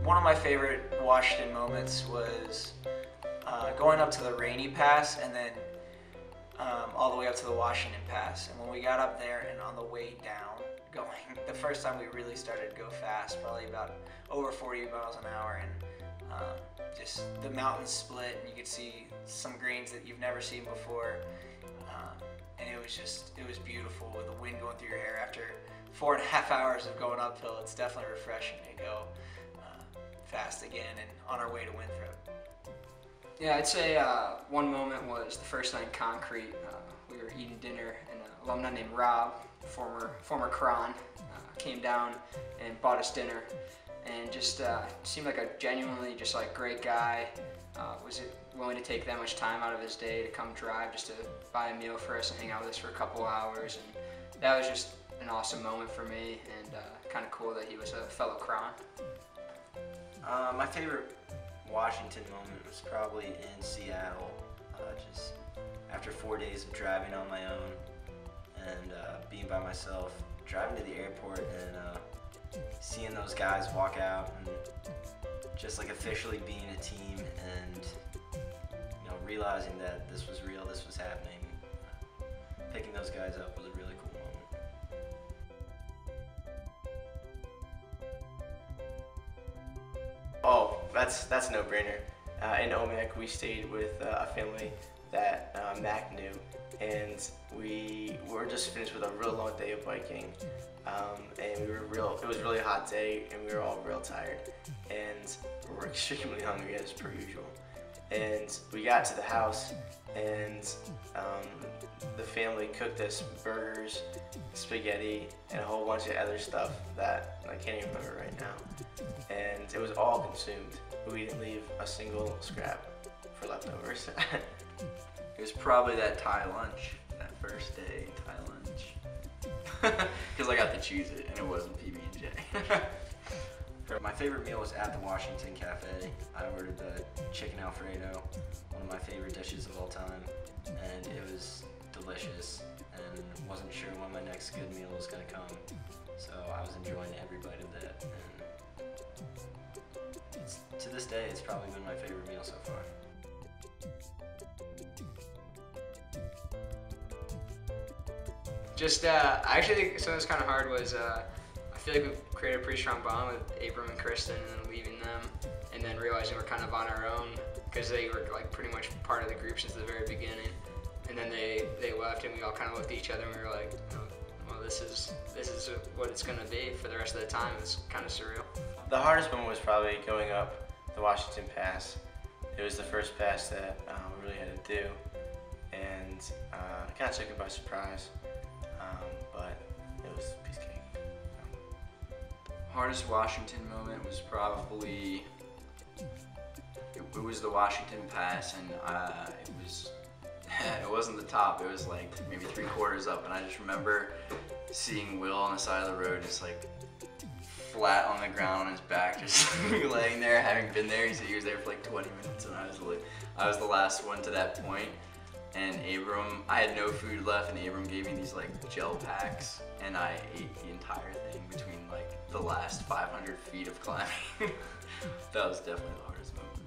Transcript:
One of my favorite Washington moments was going up to the Rainy Pass and then all the way up to the Washington Pass. And when we got up there and on the way down, the first time we really started to go fast, probably about over 40 miles an hour, and just the mountains split and you could see some greens that you've never seen before. And it was beautiful with the wind going through your hair. After 4.5 hours of going uphill, it's definitely refreshing to go fast again and on our way to Winthrop. Yeah, I'd say one moment was the first night in Concrete. We were eating dinner, and an alumni named Rob, former Cron, came down and bought us dinner, and just seemed like a genuinely just like great guy. Was willing to take that much time out of his day to come drive just to buy a meal for us and hang out with us for a couple hours, and that was just an awesome moment for me, and kind of cool that he was a fellow Cron. My favorite Washington moment was probably in Seattle, just after 4 days of driving on my own and being by myself, driving to the airport and seeing those guys walk out and just like officially being a team, and realizing that this was real, this was happening. Picking those guys up was a really cool moment. Oh, that's a no-brainer. In Omak, we stayed with a family that Mac knew, and we were just finished with a real long day of biking, and it was a really hot day, and we were all real tired, and we were extremely hungry as per usual. And we got to the house, and the family cooked us burgers, spaghetti, and a whole bunch of other stuff that I can't even remember right now. And it was all consumed. We didn't leave a single scrap for leftovers. It was probably that Thai lunch, that first day Thai lunch. Because I got to choose it, and it wasn't PB&J. My favorite meal was at the Washington Cafe. I ordered the chicken Alfredo, one of my favorite dishes of all time, and it was delicious, and wasn't sure when my next good meal was going to come, so I was enjoying every bite of that, and to this day it's probably been my favorite meal so far. Just, I actually think something that's kind of hard was, I feel like we've created a pretty strong bond with Abram and Kristen, and then leaving them, and then realizing we're kind of on our own, because they were like pretty much part of the group since the very beginning. And then they left, and we all kind of looked at each other, and we were like, well, this is what it's going to be for the rest of the time. It's kind of surreal. The hardest moment was probably going up the Washington Pass. It was the first pass that we really had to do, and it kind of took it by surprise, but it was a piece of cake. Hardest Washington moment was probably, it was the Washington Pass, and it wasn't the top, it was like maybe 3/4 up, and I just remember seeing Will on the side of the road just like flat on the ground on his back, just laying there, having been there. He said he was there for like 20 minutes, and I was the last one to that point. And Abram, I had no food left, and Abram gave me these like gel packs, and I ate the entire thing between like the last 500 feet of climbing. That was definitely the hardest moment.